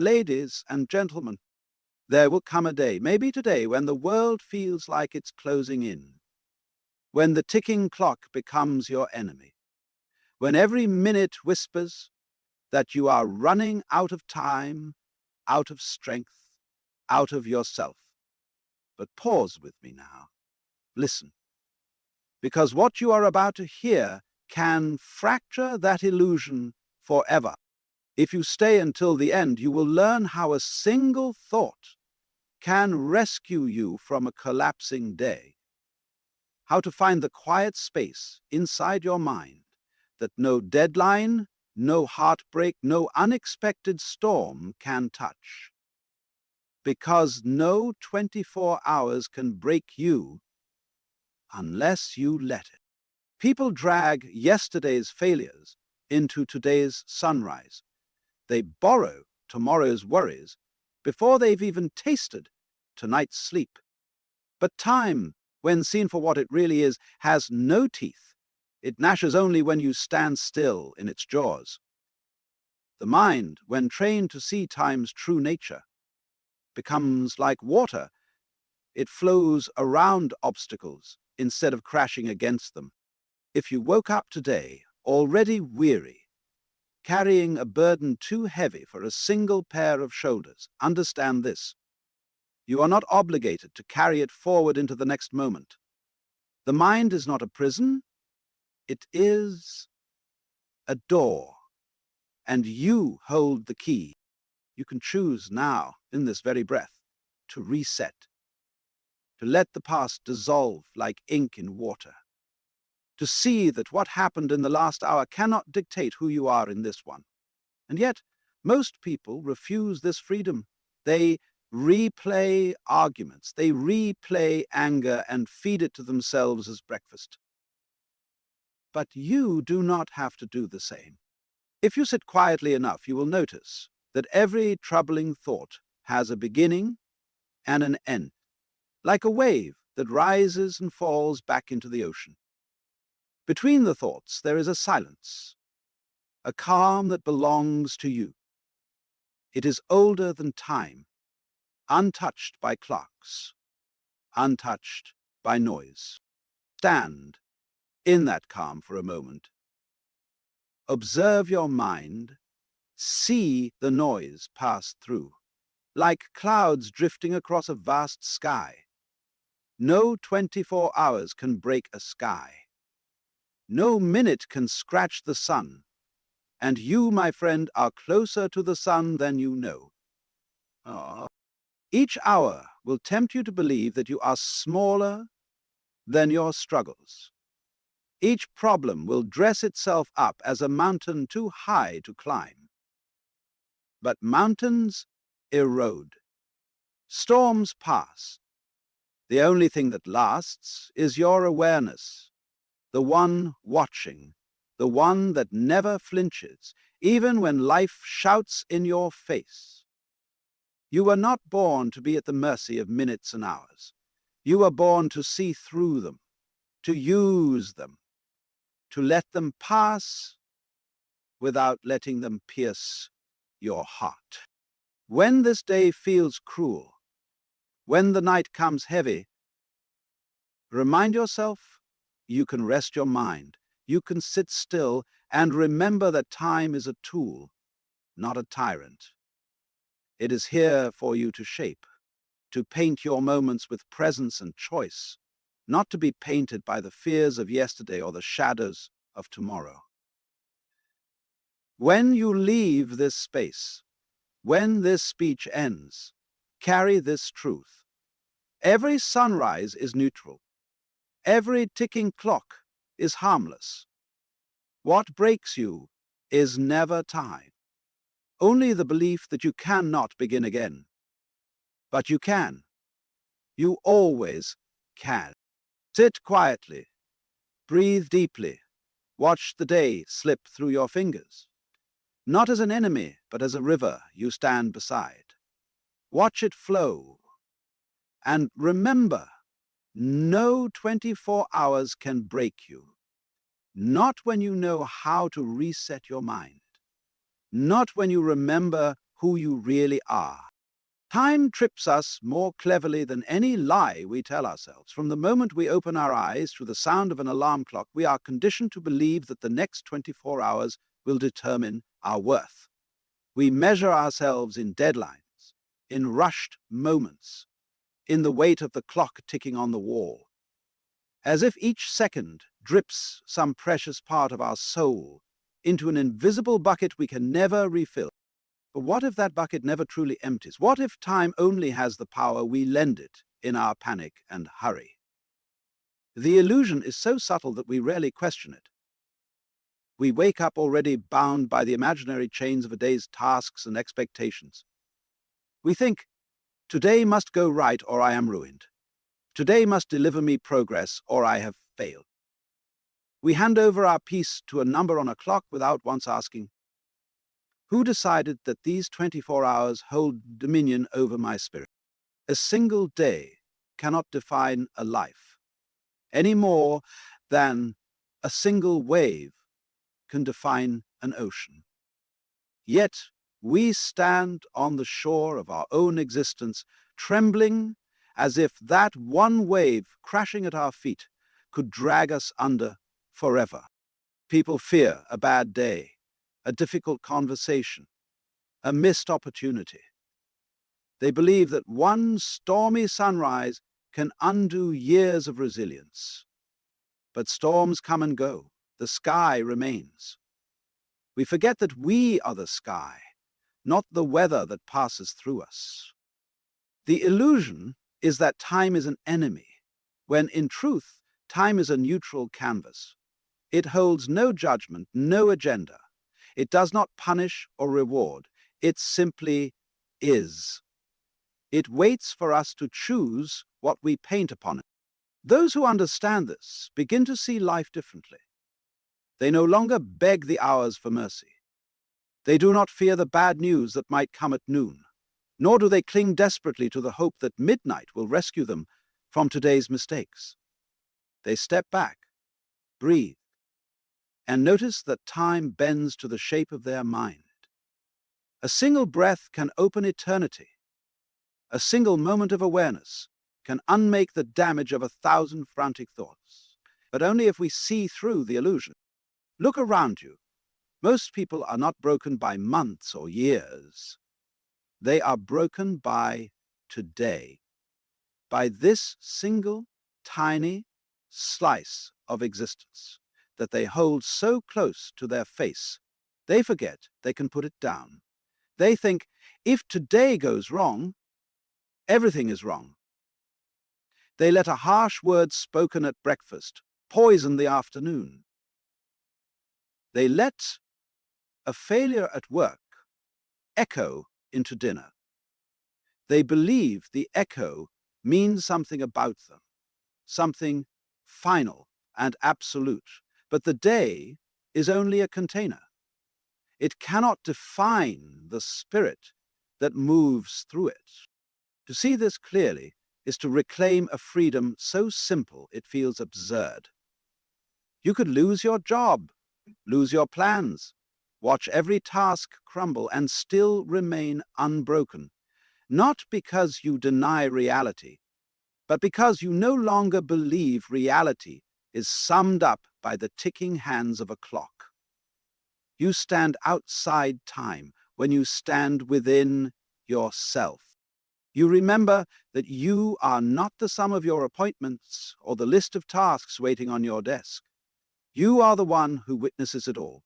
Ladies and gentlemen, there will come a day, maybe today, when the world feels like it's closing in, when the ticking clock becomes your enemy, when every minute whispers that you are running out of time, out of strength, out of yourself. But pause with me now. Listen, because what you are about to hear can fracture that illusion forever. If you stay until the end, you will learn how a single thought can rescue you from a collapsing day. How to find the quiet space inside your mind that no deadline, no heartbreak, no unexpected storm can touch. Because no 24 hours can break you unless you let it. People drag yesterday's failures into today's sunrise. They borrow tomorrow's worries before they've even tasted tonight's sleep. But time, when seen for what it really is, has no teeth. It gnashes only when you stand still in its jaws. The mind, when trained to see time's true nature, becomes like water. It flows around obstacles instead of crashing against them. If you woke up today already weary, carrying a burden too heavy for a single pair of shoulders, understand this. You are not obligated to carry it forward into the next moment. The mind is not a prison. It is a door, and you hold the key. You can choose now, in this very breath, to reset, to let the past dissolve like ink in water, to see that what happened in the last hour cannot dictate who you are in this one. And yet, most people refuse this freedom. They replay arguments, they replay anger and feed it to themselves as breakfast. But you do not have to do the same. If you sit quietly enough, you will notice that every troubling thought has a beginning and an end, like a wave that rises and falls back into the ocean. Between the thoughts, there is a silence, a calm that belongs to you. It is older than time, untouched by clocks, untouched by noise. Stand in that calm for a moment. Observe your mind. See the noise pass through, like clouds drifting across a vast sky. No 24 hours can break a sky. No minute can scratch the sun. And you, my friend, are closer to the sun than you know. Each hour will tempt you to believe that you are smaller than your struggles. Each problem will dress itself up as a mountain too high to climb. But mountains erode. Storms pass. The only thing that lasts is your awareness, the one watching, the one that never flinches, even when life shouts in your face. You were not born to be at the mercy of minutes and hours. You were born to see through them, to use them, to let them pass without letting them pierce your heart. When this day feels cruel, when the night comes heavy, remind yourself you can rest your mind, you can sit still, and remember that time is a tool, not a tyrant. It is here for you to shape, to paint your moments with presence and choice, not to be painted by the fears of yesterday or the shadows of tomorrow. When you leave this space, when this speech ends, carry this truth. Every sunrise is neutral. Every ticking clock is harmless. What breaks you is never time. Only the belief that you cannot begin again. But you can. You always can. Sit quietly. Breathe deeply. Watch the day slip through your fingers. Not as an enemy, but as a river you stand beside. Watch it flow. And remember, no 24 hours can break you. Not when you know how to reset your mind. Not when you remember who you really are. Time trips us more cleverly than any lie we tell ourselves. From the moment we open our eyes to the sound of an alarm clock, we are conditioned to believe that the next 24 hours will determine our worth. We measure ourselves in deadlines, in rushed moments, in the weight of the clock ticking on the wall, as if each second drips some precious part of our soul into an invisible bucket we can never refill. But what if that bucket never truly empties? What if time only has the power we lend it in our panic and hurry? The illusion is so subtle that we rarely question it. We wake up already bound by the imaginary chains of a day's tasks and expectations. We think, today must go right or I am ruined. Today must deliver me progress or I have failed. We hand over our peace to a number on a clock without once asking, who decided that these 24 hours hold dominion over my spirit? A single day cannot define a life, any more than a single wave can define an ocean. Yet we stand on the shore of our own existence, trembling as if that one wave crashing at our feet could drag us under forever. People fear a bad day, a difficult conversation, a missed opportunity. They believe that one stormy sunrise can undo years of resilience. But storms come and go. The sky remains. We forget that we are the sky, not the weather that passes through us. The illusion is that time is an enemy, when in truth, time is a neutral canvas. It holds no judgment, no agenda. It does not punish or reward. It simply is. It waits for us to choose what we paint upon it. Those who understand this begin to see life differently. They no longer beg the hours for mercy. They do not fear the bad news that might come at noon, nor do they cling desperately to the hope that midnight will rescue them from today's mistakes. They step back, breathe, and notice that time bends to the shape of their mind. A single breath can open eternity. A single moment of awareness can unmake the damage of 1,000 frantic thoughts, but only if we see through the illusion. Look around you. Most people are not broken by months or years. They are broken by today, by this single, tiny slice of existence that they hold so close to their face, they forget they can put it down. They think, if today goes wrong, everything is wrong. They let a harsh word spoken at breakfast poison the afternoon. They let a failure at work echo into dinner. They believe the echo means something about them, something final and absolute. But the day is only a container. It cannot define the spirit that moves through it. To see this clearly is to reclaim a freedom so simple it feels absurd. You could lose your job, lose your plans, watch every task crumble, and still remain unbroken, not because you deny reality, but because you no longer believe reality is summed up by the ticking hands of a clock. You stand outside time when you stand within yourself. You remember that you are not the sum of your appointments or the list of tasks waiting on your desk. You are the one who witnesses it all,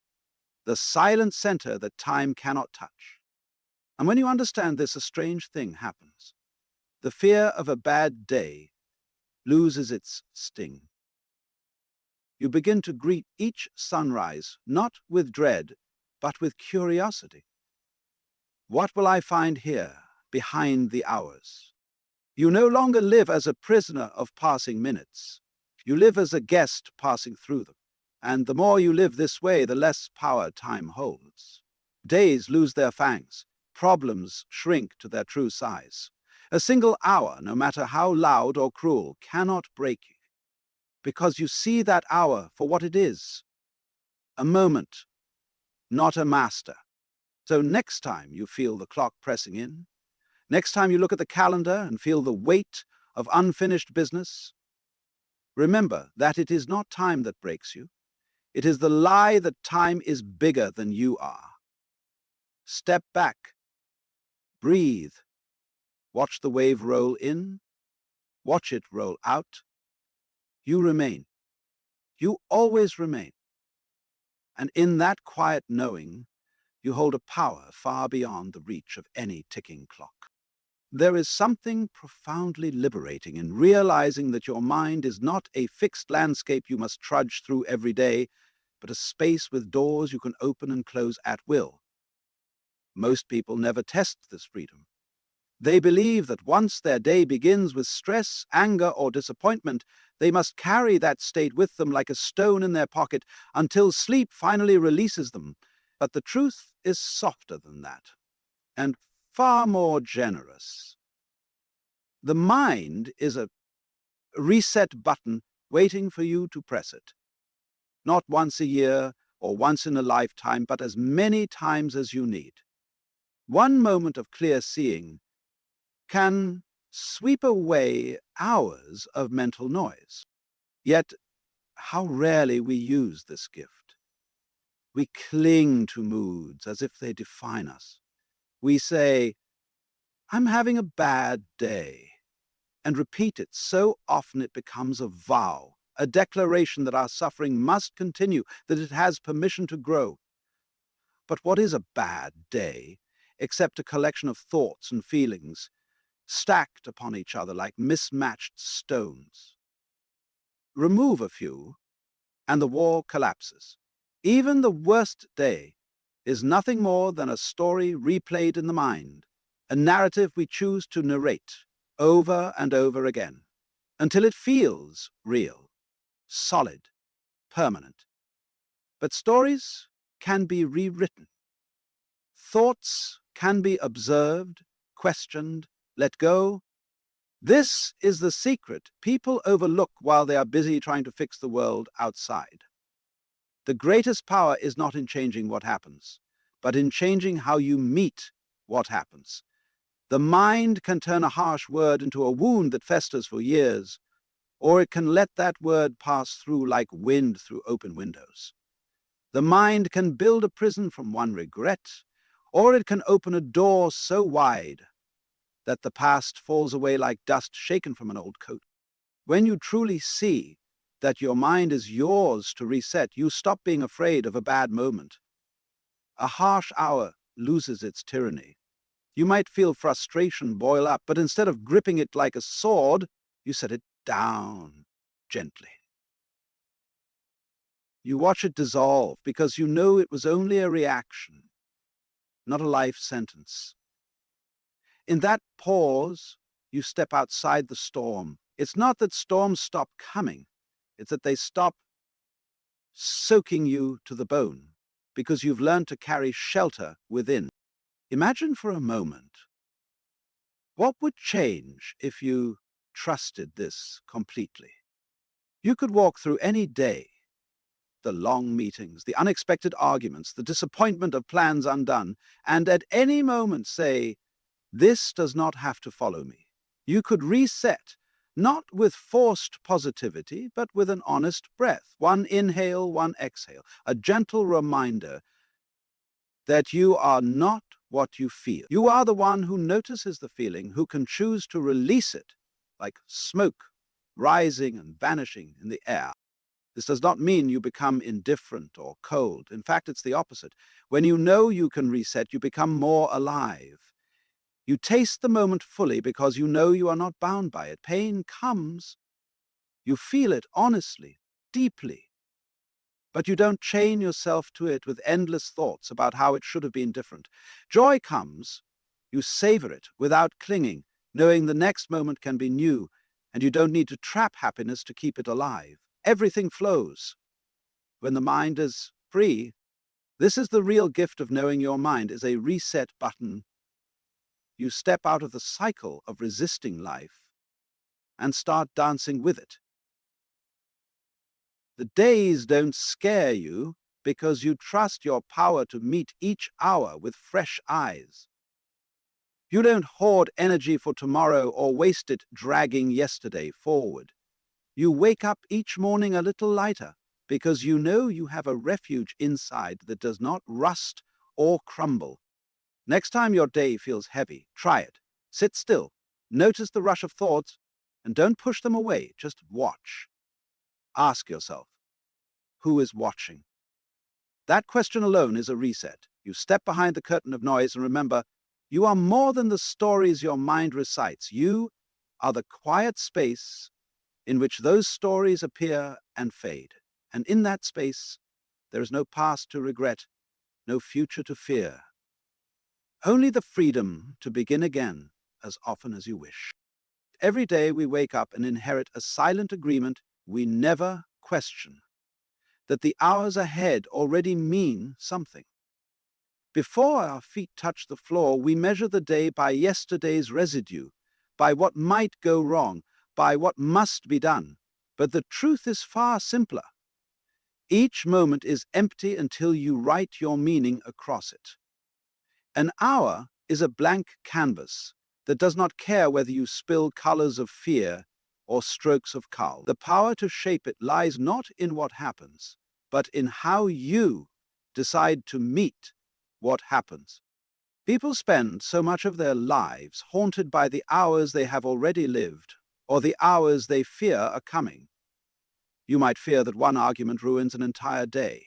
the silent center that time cannot touch. And when you understand this, a strange thing happens. The fear of a bad day loses its sting. You begin to greet each sunrise, not with dread, but with curiosity. What will I find here, behind the hours? You no longer live as a prisoner of passing minutes. You live as a guest passing through them. And the more you live this way, the less power time holds. Days lose their fangs. Problems shrink to their true size. A single hour, no matter how loud or cruel, cannot break you, because you see that hour for what it is, a moment, not a master. So next time you feel the clock pressing in, next time you look at the calendar and feel the weight of unfinished business, remember that it is not time that breaks you. It is the lie that time is bigger than you are. Step back, breathe, watch the wave roll in, watch it roll out. You remain. You always remain. And in that quiet knowing, you hold a power far beyond the reach of any ticking clock. There is something profoundly liberating in realizing that your mind is not a fixed landscape you must trudge through every day, but a space with doors you can open and close at will. Most people never test this freedom. They believe that once their day begins with stress, anger, or disappointment, they must carry that state with them like a stone in their pocket until sleep finally releases them. But the truth is softer than that, and far more generous. The mind is a reset button waiting for you to press it. Not once a year or once in a lifetime, but as many times as you need. One moment of clear seeing can sweep away hours of mental noise. Yet, how rarely we use this gift. We cling to moods as if they define us. We say, "I'm having a bad day," and repeat it so often it becomes a vow, a declaration that our suffering must continue, that it has permission to grow. But what is a bad day except a collection of thoughts and feelings stacked upon each other like mismatched stones? Remove a few, and the wall collapses. Even the worst day is nothing more than a story replayed in the mind, a narrative we choose to narrate over and over again, until it feels real, solid, permanent. But stories can be rewritten. Thoughts can be observed, questioned, let go. This is the secret people overlook while they are busy trying to fix the world outside. The greatest power is not in changing what happens, but in changing how you meet what happens. The mind can turn a harsh word into a wound that festers for years, or it can let that word pass through like wind through open windows. The mind can build a prison from one regret, or it can open a door so wide that the past falls away like dust shaken from an old coat. When you truly see that your mind is yours to reset, you stop being afraid of a bad moment. A harsh hour loses its tyranny. You might feel frustration boil up, but instead of gripping it like a sword, you set it down gently. You watch it dissolve because you know it was only a reaction, not a life sentence. In that pause, you step outside the storm. It's not that storms stop coming. It's that they stop soaking you to the bone because you've learned to carry shelter within. Imagine for a moment, what would change if you trusted this completely? You could walk through any day, the long meetings, the unexpected arguments, the disappointment of plans undone, and at any moment say, "This does not have to follow me." You could reset, not with forced positivity, but with an honest breath, one inhale, one exhale, a gentle reminder that you are not what you feel. You are the one who notices the feeling, who can choose to release it, like smoke rising and vanishing in the air. This does not mean you become indifferent or cold. In fact, it's the opposite. When you know you can reset, you become more alive. You taste the moment fully because you know you are not bound by it. Pain comes. You feel it honestly, deeply. But you don't chain yourself to it with endless thoughts about how it should have been different. Joy comes. You savor it without clinging, knowing the next moment can be new, and you don't need to trap happiness to keep it alive. Everything flows. When the mind is free, this is the real gift of knowing your mind is a reset button. You step out of the cycle of resisting life and start dancing with it. The days don't scare you, because you trust your power to meet each hour with fresh eyes. You don't hoard energy for tomorrow or waste it dragging yesterday forward. You wake up each morning a little lighter because you know you have a refuge inside that does not rust or crumble. Next time your day feels heavy, try it. Sit still, notice the rush of thoughts, and don't push them away, just watch. Ask yourself, who is watching? That question alone is a reset. You step behind the curtain of noise and remember, you are more than the stories your mind recites. You are the quiet space in which those stories appear and fade. And in that space, there is no past to regret, no future to fear. Only the freedom to begin again as often as you wish. Every day we wake up and inherit a silent agreement we never question, that the hours ahead already mean something. Before our feet touch the floor, we measure the day by yesterday's residue, by what might go wrong, by what must be done. But the truth is far simpler. Each moment is empty until you write your meaning across it. An hour is a blank canvas that does not care whether you spill colors of fear or strokes of calm. The power to shape it lies not in what happens, but in how you decide to meet what happens. People spend so much of their lives haunted by the hours they have already lived, or the hours they fear are coming. You might fear that one argument ruins an entire day.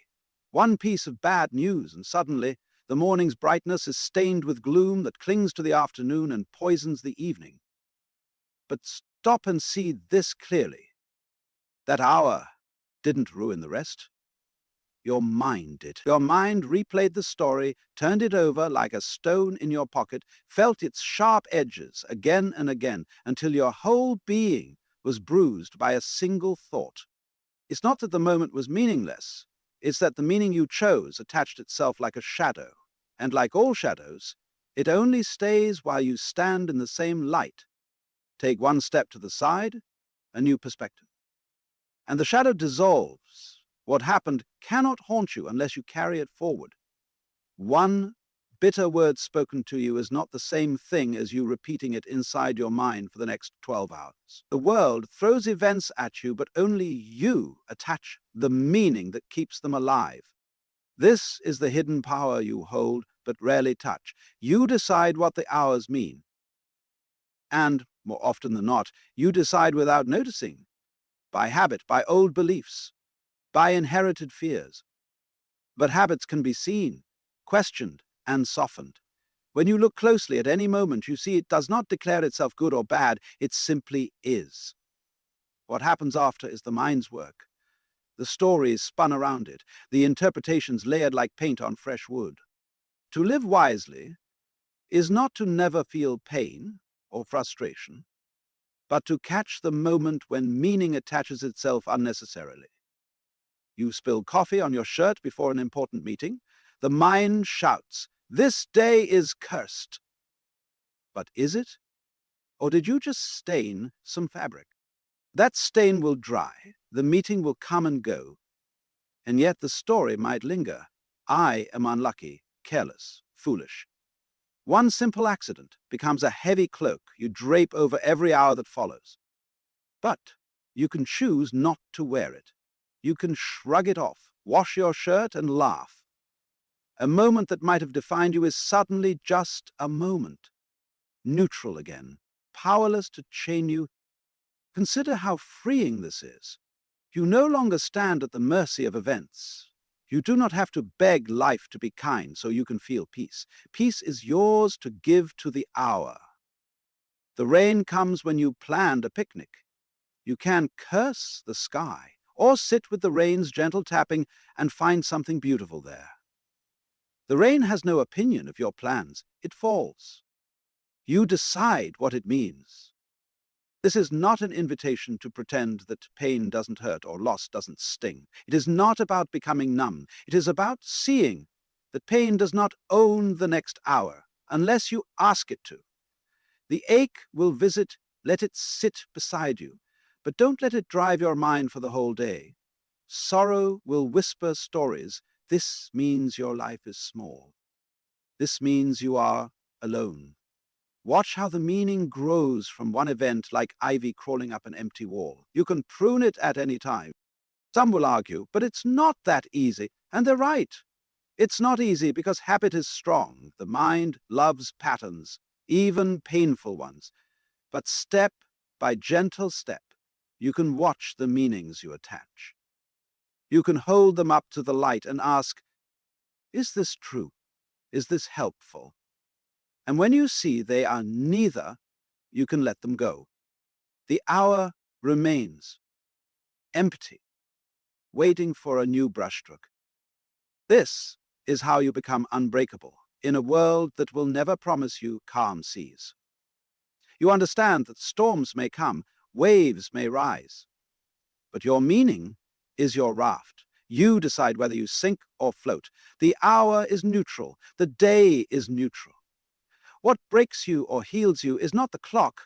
One piece of bad news, and suddenly the morning's brightness is stained with gloom that clings to the afternoon and poisons the evening. But stop and see this clearly. That hour didn't ruin the rest. Your mind did. Your mind replayed the story, turned it over like a stone in your pocket, felt its sharp edges again and again, until your whole being was bruised by a single thought. It's not that the moment was meaningless. It's that the meaning you chose attached itself like a shadow. And like all shadows, it only stays while you stand in the same light. Take one step to the side, a new perspective. And the shadow dissolves. What happened cannot haunt you unless you carry it forward. One bitter word spoken to you is not the same thing as you repeating it inside your mind for the next 12 hours. The world throws events at you, but only you attach the meaning that keeps them alive. This is the hidden power you hold, but rarely touch. You decide what the hours mean. And, more often than not, you decide without noticing, by habit, by old beliefs, by inherited fears. But habits can be seen, questioned, and softened. When you look closely at any moment, you see it does not declare itself good or bad, it simply is. What happens after is the mind's work. The stories spun around it, the interpretations layered like paint on fresh wood. To live wisely is not to never feel pain or frustration, but to catch the moment when meaning attaches itself unnecessarily. You spill coffee on your shirt before an important meeting. The mind shouts, "This day is cursed." But is it? Or did you just stain some fabric? That stain will dry, the meeting will come and go, and yet the story might linger. I am unlucky, careless, foolish. One simple accident becomes a heavy cloak you drape over every hour that follows. But you can choose not to wear it. You can shrug it off, wash your shirt, and laugh. A moment that might have defined you is suddenly just a moment. Neutral again, powerless to chain you. Consider how freeing this is. You no longer stand at the mercy of events. You do not have to beg life to be kind so you can feel peace. Peace is yours to give to the hour. The rain comes when you planned a picnic. You can curse the sky, or sit with the rain's gentle tapping and find something beautiful there. The rain has no opinion of your plans. It falls. You decide what it means. This is not an invitation to pretend that pain doesn't hurt or loss doesn't sting. It is not about becoming numb. It is about seeing that pain does not own the next hour unless you ask it to. The ache will visit, let it sit beside you. But don't let it drive your mind for the whole day. Sorrow will whisper stories This means your life is small. This means you are alone. Watch how the meaning grows from one event like ivy crawling up an empty wall. You can prune it at any time. Some will argue, but it's not that easy. And they're right. It's not easy because habit is strong. The mind loves patterns, even painful ones. But step by gentle step, you can watch the meanings you attach. You can hold them up to the light and ask, is this true? Is this helpful? And when you see they are neither, you can let them go. The hour remains empty, waiting for a new brushstroke. This is how you become unbreakable in a world that will never promise you calm seas. You understand that storms may come, waves may rise, but your meaning is your raft. You decide whether you sink or float. The hour is neutral. The day is neutral. What breaks you or heals you is not the clock,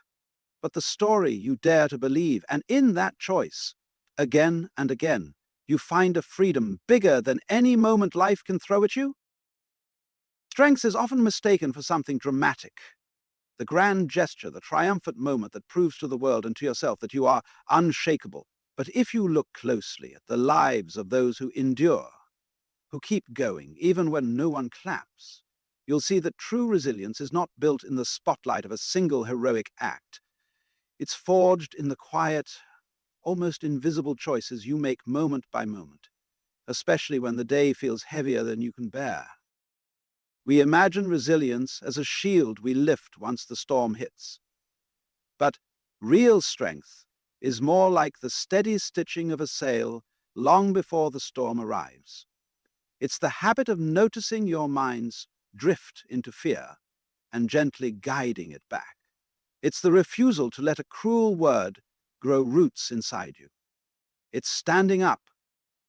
but the story you dare to believe. And in that choice, again and again, you find a freedom bigger than any moment life can throw at you. Strength is often mistaken for something dramatic. The grand gesture, the triumphant moment that proves to the world and to yourself that you are unshakable. But if you look closely at the lives of those who endure, who keep going, even when no one claps, you'll see that true resilience is not built in the spotlight of a single heroic act. It's forged in the quiet, almost invisible choices you make moment by moment, especially when the day feels heavier than you can bear. We imagine resilience as a shield we lift once the storm hits. But real strength is more like the steady stitching of a sail long before the storm arrives. It's the habit of noticing your mind's drift into fear and gently guiding it back. It's the refusal to let a cruel word grow roots inside you. It's standing up,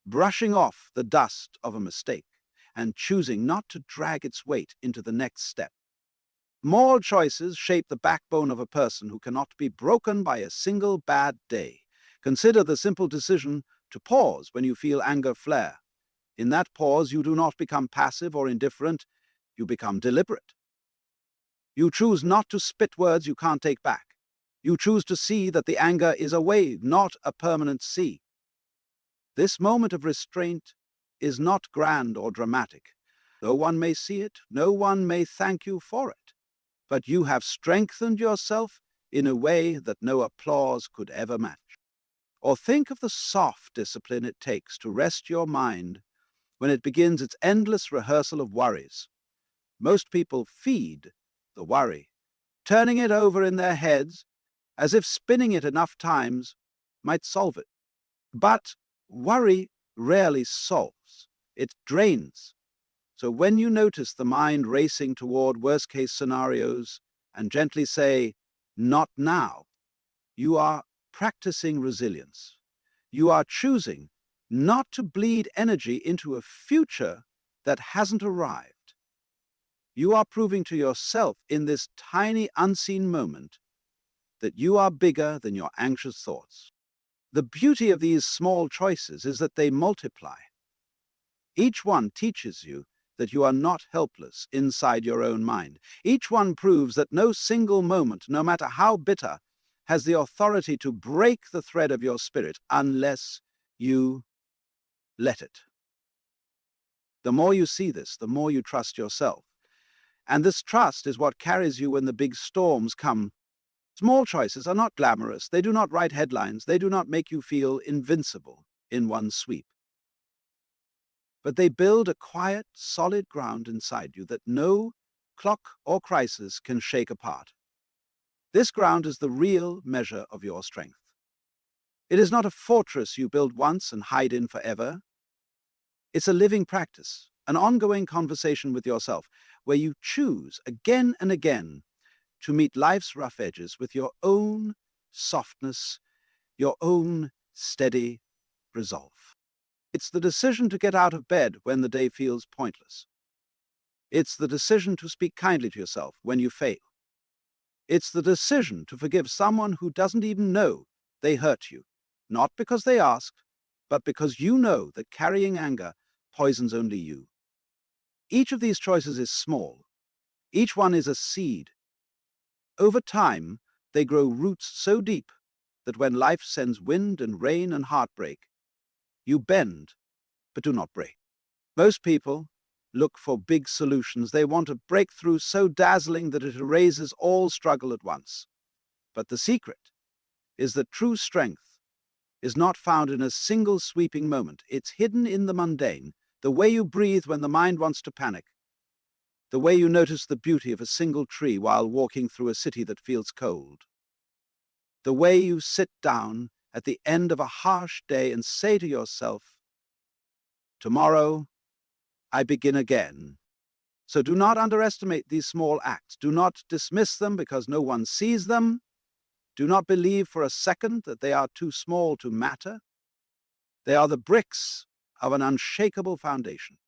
brushing off the dust of a mistake, and choosing not to drag its weight into the next step. Small choices shape the backbone of a person who cannot be broken by a single bad day. Consider the simple decision to pause when you feel anger flare. In that pause, you do not become passive or indifferent, you become deliberate. You choose not to spit words you can't take back. You choose to see that the anger is a wave, not a permanent sea. This moment of restraint is not grand or dramatic. No one may see it, no one may thank you for it, but you have strengthened yourself in a way that no applause could ever match. Or think of the soft discipline it takes to rest your mind when it begins its endless rehearsal of worries. Most people feed the worry, turning it over in their heads as if spinning it enough times might solve it. But worry rarely solves, it drains. So when you notice the mind racing toward worst-case scenarios and gently say, "Not now," you are practicing resilience. You are choosing not to bleed energy into a future that hasn't arrived. You are proving to yourself in this tiny unseen moment that you are bigger than your anxious thoughts. The beauty of these small choices is that they multiply. Each one teaches you that you are not helpless inside your own mind. Each one proves that no single moment, no matter how bitter, has the authority to break the thread of your spirit unless you let it. The more you see this, the more you trust yourself. And this trust is what carries you when the big storms come. Small choices are not glamorous. They do not write headlines. They do not make you feel invincible in one sweep. But they build a quiet, solid ground inside you that no clock or crisis can shake apart. This ground is the real measure of your strength. It is not a fortress you build once and hide in forever. It's a living practice, an ongoing conversation with yourself, where you choose again and again to meet life's rough edges with your own softness, your own steady resolve. It's the decision to get out of bed when the day feels pointless. It's the decision to speak kindly to yourself when you fail. It's the decision to forgive someone who doesn't even know they hurt you, not because they asked, but because you know that carrying anger poisons only you. Each of these choices is small. Each one is a seed. Over time, they grow roots so deep that when life sends wind and rain and heartbreak, you bend, but do not break. Most people look for big solutions. They want a breakthrough so dazzling that it erases all struggle at once. But the secret is that true strength is not found in a single sweeping moment. It's hidden in the mundane, the way you breathe when the mind wants to panic, the way you notice the beauty of a single tree while walking through a city that feels cold, the way you sit down at the end of a harsh day and say to yourself, "Tomorrow I begin again." So do not underestimate these small acts. Do not dismiss them because no one sees them. Do not believe for a second that they are too small to matter. They are the bricks of an unshakable foundation.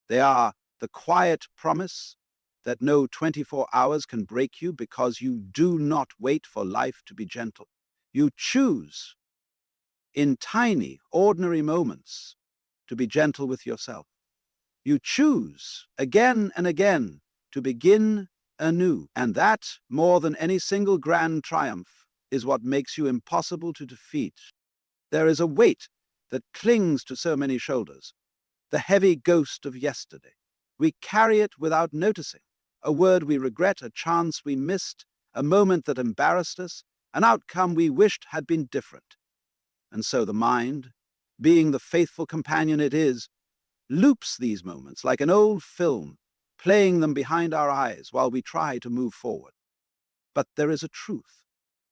They are the quiet promise that no 24 hours can break you because you do not wait for life to be gentle. You choose in tiny, ordinary moments to be gentle with yourself. You choose again and again to begin anew. And that, more than any single grand triumph, is what makes you impossible to defeat. There is a weight that clings to so many shoulders, the heavy ghost of yesterday. We carry it without noticing. A word we regret, a chance we missed, a moment that embarrassed us, an outcome we wished had been different. And so the mind, being the faithful companion it is, loops these moments like an old film, playing them behind our eyes while we try to move forward. But there is a truth,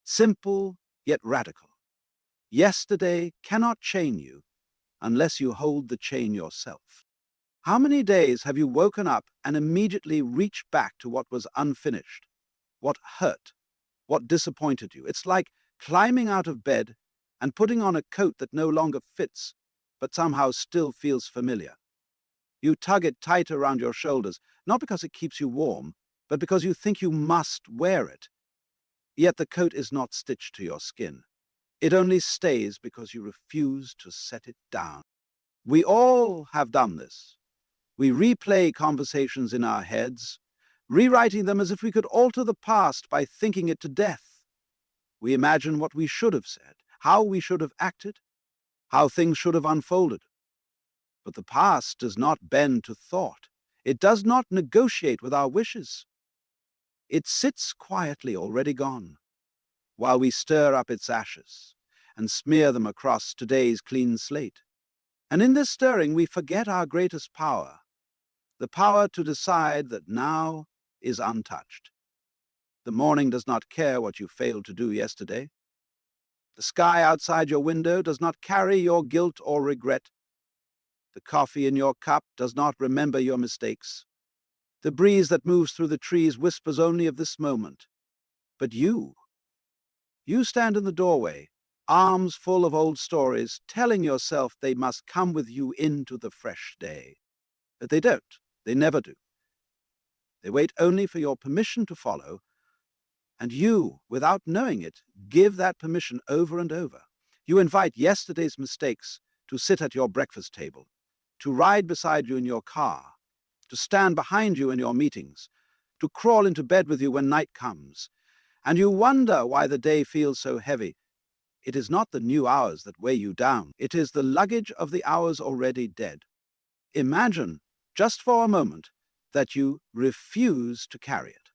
simple yet radical. Yesterday cannot chain you unless you hold the chain yourself. How many days have you woken up and immediately reached back to what was unfinished, what hurt, what disappointed you? It's like climbing out of bed and putting on a coat that no longer fits, but somehow still feels familiar. You tug it tight around your shoulders, not because it keeps you warm, but because you think you must wear it. Yet the coat is not stitched to your skin. It only stays because you refuse to set it down. We all have done this. We replay conversations in our heads, rewriting them as if we could alter the past by thinking it to death. We imagine what we should have said, how we should have acted, how things should have unfolded. But the past does not bend to thought. It does not negotiate with our wishes. It sits quietly, already gone, while we stir up its ashes and smear them across today's clean slate. And in this stirring, we forget our greatest power, the power to decide that now is untouched. The morning does not care what you failed to do yesterday. The sky outside your window does not carry your guilt or regret. The coffee in your cup does not remember your mistakes. The breeze that moves through the trees whispers only of this moment. But you stand in the doorway, arms full of old stories, telling yourself they must come with you into the fresh day. But they don't. They never do. They wait only for your permission to follow, and you, without knowing it, give that permission over and over. You invite yesterday's mistakes to sit at your breakfast table, to ride beside you in your car, to stand behind you in your meetings, to crawl into bed with you when night comes. And you wonder why the day feels so heavy. It is not the new hours that weigh you down. It is the luggage of the hours already dead. Imagine, just for a moment, that you refuse to carry it.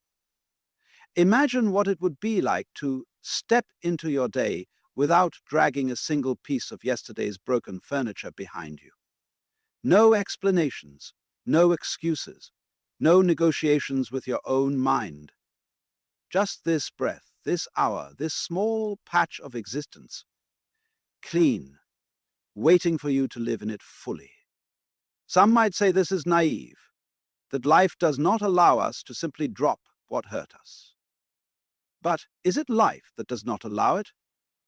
Imagine what it would be like to step into your day without dragging a single piece of yesterday's broken furniture behind you. No explanations, no excuses, no negotiations with your own mind. Just this breath, this hour, this small patch of existence, clean, waiting for you to live in it fully. Some might say this is naive, that life does not allow us to simply drop what hurt us. But is it life that does not allow it,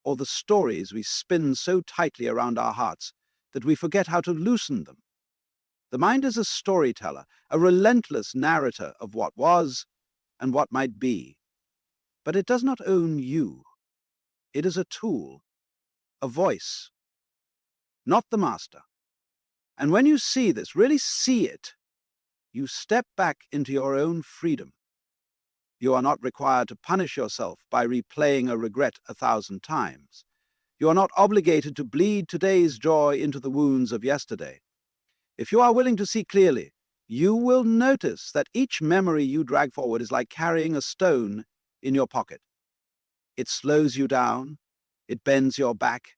or the stories we spin so tightly around our hearts that we forget how to loosen them? The mind is a storyteller, a relentless narrator of what was and what might be. But it does not own you. It is a tool, a voice, not the master. And when you see this, really see it, you step back into your own freedom. You are not required to punish yourself by replaying a regret 1,000 times. You are not obligated to bleed today's joy into the wounds of yesterday. If you are willing to see clearly, you will notice that each memory you drag forward is like carrying a stone in your pocket. It slows you down, it bends your back,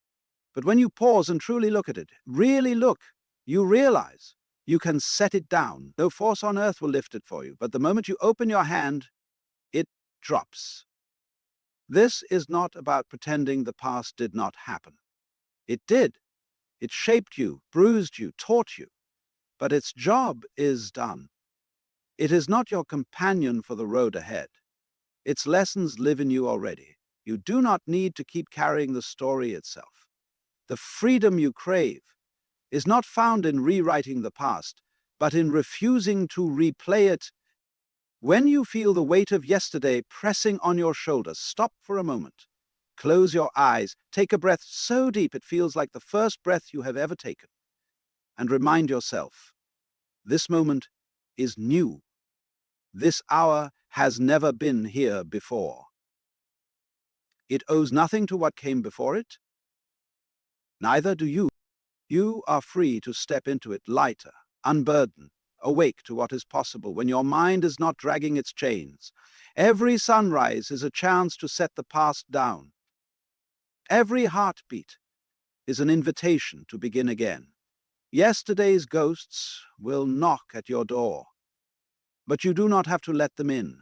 but when you pause and truly look at it, really look, you realize you can set it down. No force on earth will lift it for you, but the moment you open your hand, it drops. This is not about pretending the past did not happen. It did. It shaped you, bruised you, taught you. But its job is done. It is not your companion for the road ahead. Its lessons live in you already. You do not need to keep carrying the story itself. The freedom you crave is not found in rewriting the past, but in refusing to replay it. When you feel the weight of yesterday pressing on your shoulders, stop for a moment. Close your eyes, take a breath so deep it feels like the first breath you have ever taken, and remind yourself, this moment is new. This hour has never been here before. It owes nothing to what came before it. Neither do you. You are free to step into it lighter, unburdened, awake to what is possible when your mind is not dragging its chains. Every sunrise is a chance to set the past down. Every heartbeat is an invitation to begin again. Yesterday's ghosts will knock at your door, but you do not have to let them in.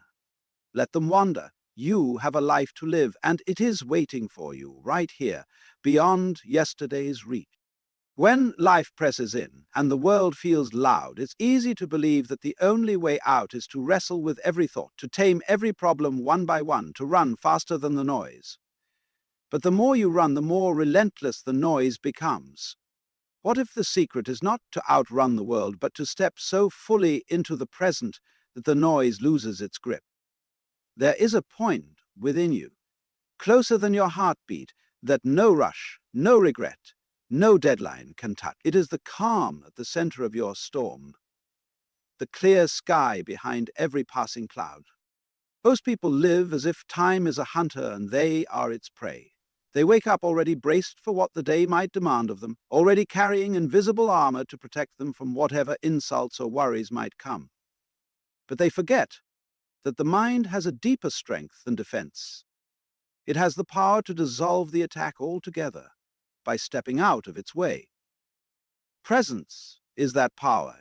Let them wander. You have a life to live, and it is waiting for you right here, beyond yesterday's reach. When life presses in and the world feels loud, it's easy to believe that the only way out is to wrestle with every thought, to tame every problem one by one, to run faster than the noise. But the more you run, the more relentless the noise becomes. What if the secret is not to outrun the world, but to step so fully into the present that the noise loses its grip? There is a point within you, closer than your heartbeat, that no rush, no regret, no deadline can touch. It is the calm at the center of your storm, the clear sky behind every passing cloud. Most people live as if time is a hunter and they are its prey. They wake up already braced for what the day might demand of them, already carrying invisible armor to protect them from whatever insults or worries might come. But they forget that the mind has a deeper strength than defense. It has the power to dissolve the attack altogether by stepping out of its way. Presence is that power.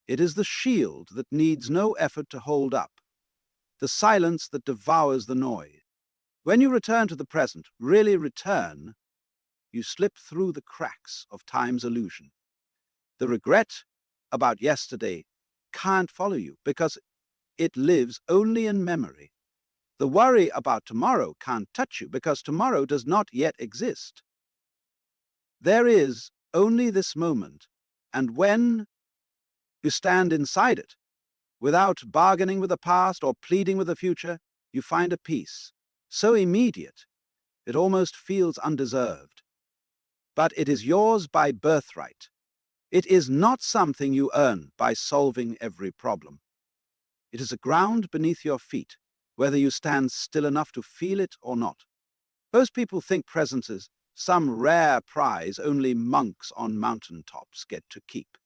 It is the shield that needs no effort to hold up, the silence that devours the noise. When you return to the present, really return, you slip through the cracks of time's illusion. The regret about yesterday can't follow you because it lives only in memory. The worry about tomorrow can't touch you because tomorrow does not yet exist. There is only this moment, and when you stand inside it, without bargaining with the past or pleading with the future, you find a peace so immediate it almost feels undeserved. But it is yours by birthright. It is not something you earn by solving every problem. It is a ground beneath your feet, whether you stand still enough to feel it or not. Most people think presence is some rare prize only monks on mountaintops get to keep.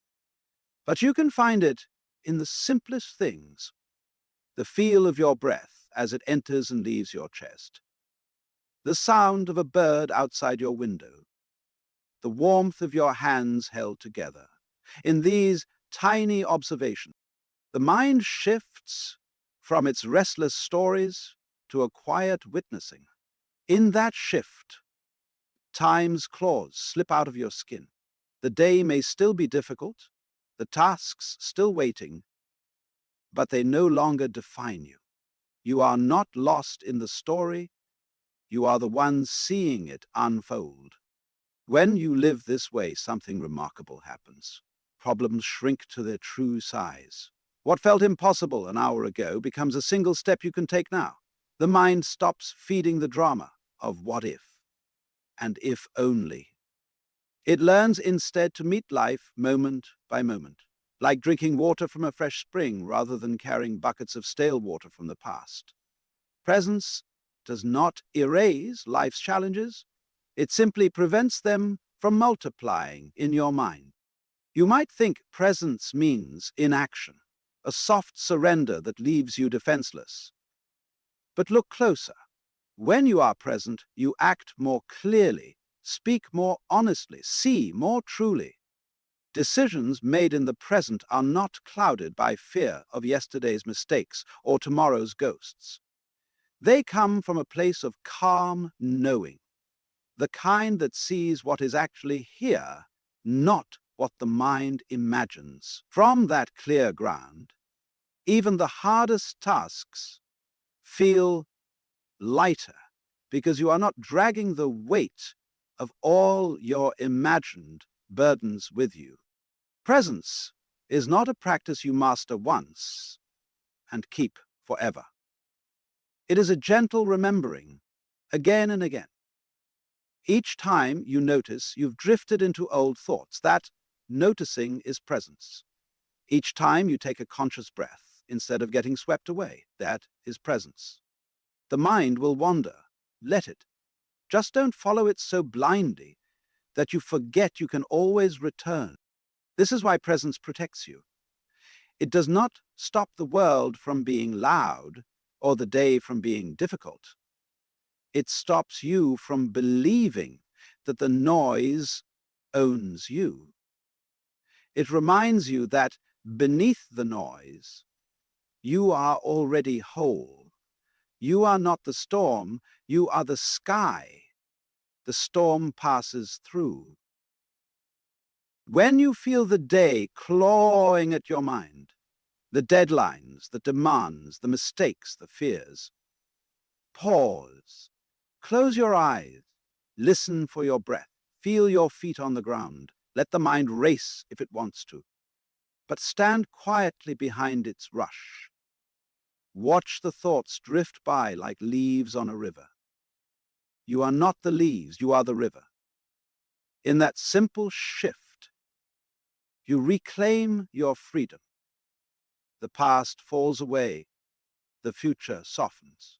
But you can find it in the simplest things: the feel of your breath as it enters and leaves your chest, the sound of a bird outside your window, the warmth of your hands held together. In these tiny observations, the mind shifts from its restless stories to a quiet witnessing. In that shift, time's claws slip out of your skin. The day may still be difficult, the tasks still waiting, but they no longer define you. You are not lost in the story. You are the one seeing it unfold. When you live this way, something remarkable happens. Problems shrink to their true size. What felt impossible an hour ago becomes a single step you can take now. The mind stops feeding the drama of what if, and if only. It learns instead to meet life moment by moment, like drinking water from a fresh spring rather than carrying buckets of stale water from the past. Presence does not erase life's challenges. It simply prevents them from multiplying in your mind. You might think presence means inaction, a soft surrender that leaves you defenseless. But look closer. When you are present, you act more clearly, speak more honestly, see more truly. Decisions made in the present are not clouded by fear of yesterday's mistakes or tomorrow's ghosts. They come from a place of calm knowing, the kind that sees what is actually here, not what the mind imagines. From that clear ground, even the hardest tasks feel lighter because you are not dragging the weight of all your imagined burdens with you. Presence is not a practice you master once and keep forever. It is a gentle remembering again and again. Each time you notice you've drifted into old thoughts, that noticing is presence. Each time you take a conscious breath instead of getting swept away, that is presence. The mind will wander. Let it. Just don't follow it so blindly that you forget you can always return. This is why presence protects you. It does not stop the world from being loud or the day from being difficult. It stops you from believing that the noise owns you. It reminds you that beneath the noise, you are already whole. You are not the storm, you are the sky. The storm passes through. When you feel the day clawing at your mind, the deadlines, the demands, the mistakes, the fears, pause, close your eyes, listen for your breath, feel your feet on the ground, let the mind race if it wants to, but stand quietly behind its rush. Watch the thoughts drift by like leaves on a river. You are not the leaves, you are the river. In that simple shift, you reclaim your freedom. The past falls away, the future softens.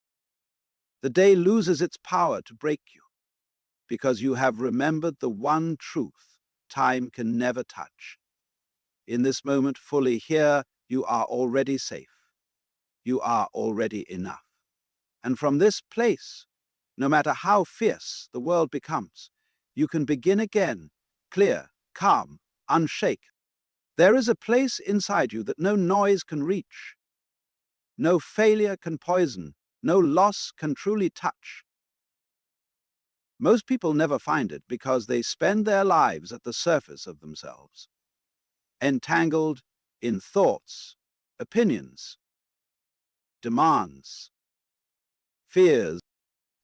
The day loses its power to break you because you have remembered the one truth time can never touch. In this moment, fully here, you are already safe. You are already enough. And from this place, no matter how fierce the world becomes, you can begin again, clear, calm, unshaken. There is a place inside you that no noise can reach. No failure can poison. No loss can truly touch. Most people never find it because they spend their lives at the surface of themselves, entangled in thoughts, opinions, demands, fears.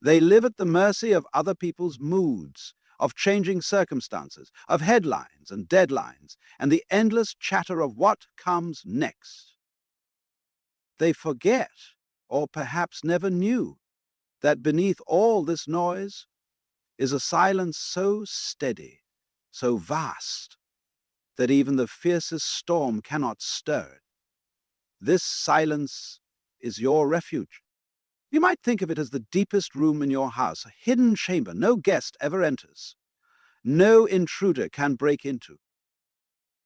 They live at the mercy of other people's moods, of changing circumstances, of headlines and deadlines, and the endless chatter of what comes next. They forget, or perhaps never knew, that beneath all this noise is a silence so steady, so vast, that even the fiercest storm cannot stir it. This silence is your refuge. You might think of it as the deepest room in your house, a hidden chamber no guest ever enters, no intruder can break into.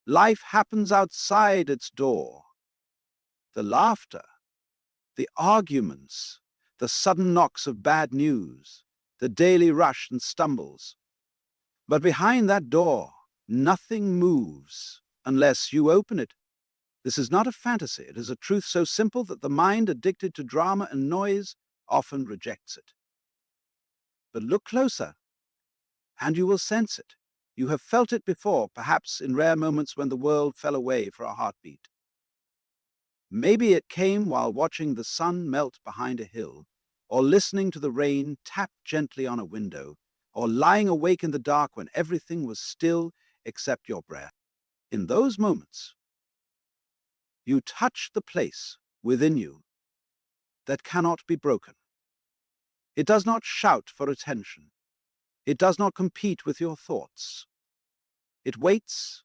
Life happens outside its door. The laughter, the arguments, the sudden knocks of bad news, the daily rush and stumbles. But behind that door, nothing moves unless you open it. This is not a fantasy. It is a truth so simple that the mind addicted to drama and noise often rejects it. But look closer, and you will sense it. You have felt it before, perhaps in rare moments when the world fell away for a heartbeat. Maybe it came while watching the sun melt behind a hill, or listening to the rain tap gently on a window, or lying awake in the dark when everything was still except your breath. In those moments, you touch the place within you that cannot be broken. It does not shout for attention. It does not compete with your thoughts. It waits,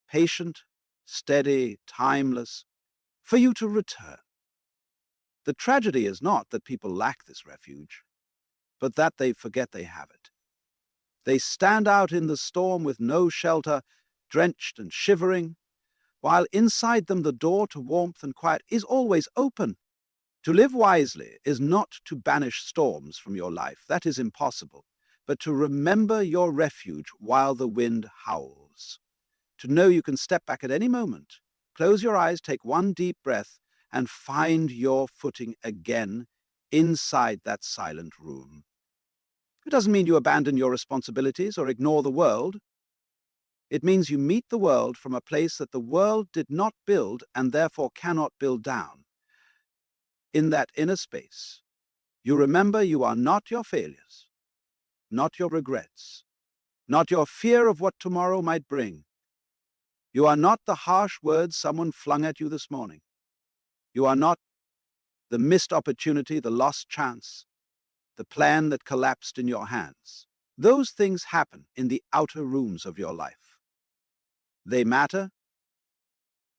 patient, steady, timeless, for you to return. The tragedy is not that people lack this refuge, but that they forget they have it. They stand out in the storm with no shelter, drenched and shivering, while inside them the door to warmth and quiet is always open. To live wisely is not to banish storms from your life. That is impossible. But to remember your refuge while the wind howls. To know you can step back at any moment, close your eyes, take one deep breath, and find your footing again inside that silent room. It doesn't mean you abandon your responsibilities or ignore the world. It means you meet the world from a place that the world did not build and therefore cannot build down. In that inner space, you remember you are not your failures, not your regrets, not your fear of what tomorrow might bring. You are not the harsh words someone flung at you this morning. You are not the missed opportunity, the lost chance, the plan that collapsed in your hands. Those things happen in the outer rooms of your life. They matter,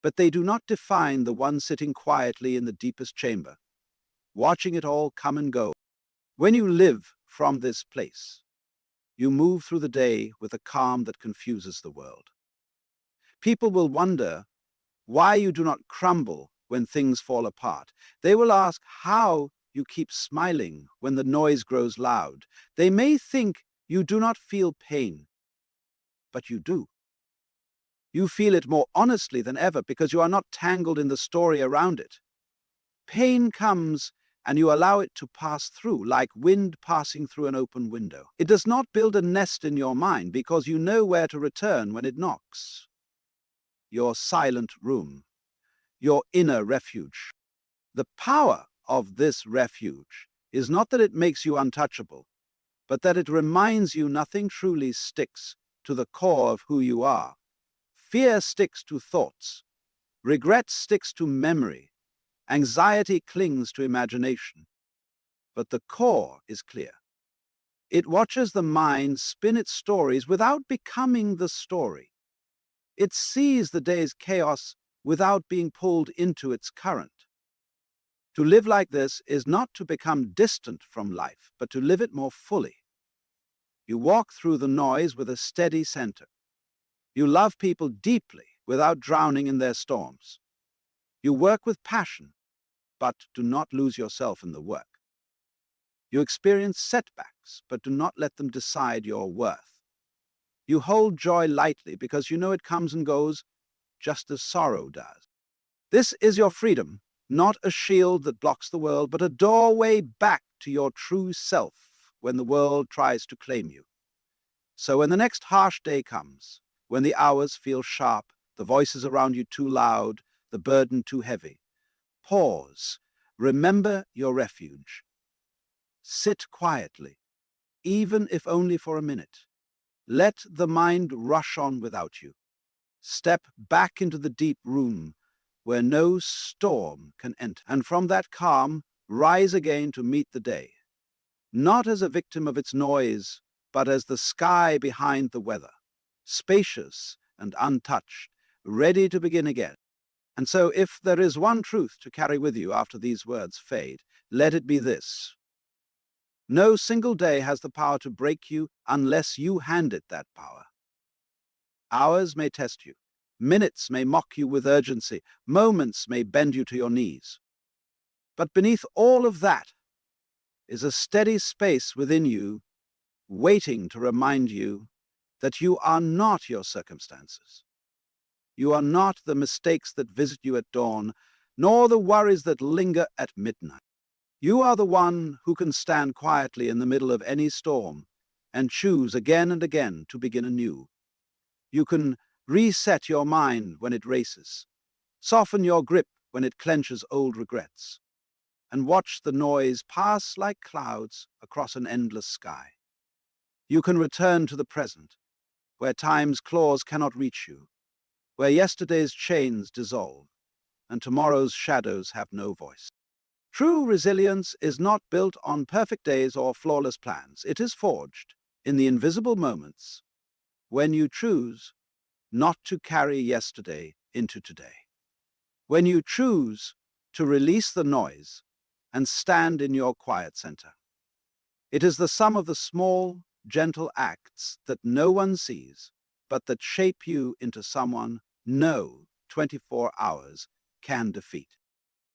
but they do not define the one sitting quietly in the deepest chamber, watching it all come and go. When you live from this place, you move through the day with a calm that confuses the world. People will wonder why you do not crumble when things fall apart. They will ask how you keep smiling when the noise grows loud. They may think you do not feel pain, but you do. You feel it more honestly than ever because you are not tangled in the story around it. Pain comes and you allow it to pass through, like wind passing through an open window. It does not build a nest in your mind because you know where to return when it knocks. Your silent room, your inner refuge. The power of this refuge is not that it makes you untouchable, but that it reminds you nothing truly sticks to the core of who you are. Fear sticks to thoughts. Regret sticks to memory. Anxiety clings to imagination. But the core is clear. It watches the mind spin its stories without becoming the story. It sees the day's chaos without being pulled into its current. To live like this is not to become distant from life, but to live it more fully. You walk through the noise with a steady center. You love people deeply without drowning in their storms. You work with passion, but do not lose yourself in the work. You experience setbacks, but do not let them decide your worth. You hold joy lightly because you know it comes and goes just as sorrow does. This is your freedom, not a shield that blocks the world, but a doorway back to your true self when the world tries to claim you. So when the next harsh day comes, when the hours feel sharp, the voices around you too loud, the burden too heavy, pause, remember your refuge. Sit quietly, even if only for a minute. Let the mind rush on without you. Step back into the deep room where no storm can enter, and from that calm, rise again to meet the day, not as a victim of its noise, but as the sky behind the weather, spacious and untouched, ready to begin again. And so if there is one truth to carry with you after these words fade, let it be this. No single day has the power to break you unless you hand it that power. Hours may test you. Minutes may mock you with urgency. Moments may bend you to your knees. But beneath all of that is a steady space within you waiting to remind you that you are not your circumstances. You are not the mistakes that visit you at dawn, nor the worries that linger at midnight. You are the one who can stand quietly in the middle of any storm and choose again and again to begin anew. You can reset your mind when it races, soften your grip when it clenches old regrets, and watch the noise pass like clouds across an endless sky. You can return to the present, where time's claws cannot reach you, where yesterday's chains dissolve, and tomorrow's shadows have no voice. True resilience is not built on perfect days or flawless plans. It is forged in the invisible moments when you choose not to carry yesterday into today. When you choose to release the noise and stand in your quiet center. It is the sum of the small, gentle acts that no one sees, but that shape you into someone no 24 hours can defeat.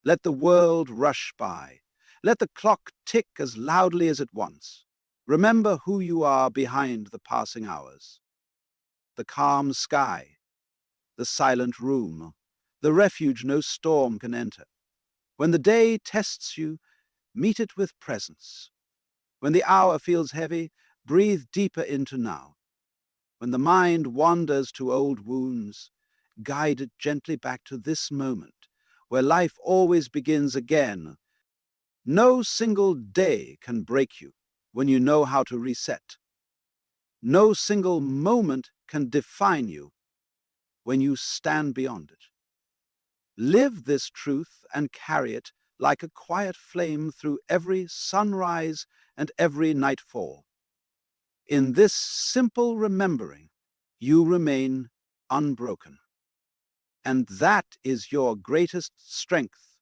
Let the world rush by. Let the clock tick as loudly as it wants. Remember who you are behind the passing hours. The calm sky, the silent room, the refuge no storm can enter. When the day tests you, meet it with presence. When the hour feels heavy, breathe deeper into now. When the mind wanders to old wounds, guide it gently back to this moment, where life always begins again. No single day can break you when you know how to reset. No single moment can define you when you stand beyond it. Live this truth and carry it like a quiet flame through every sunrise and every nightfall. In this simple remembering, you remain unbroken. And that is your greatest strength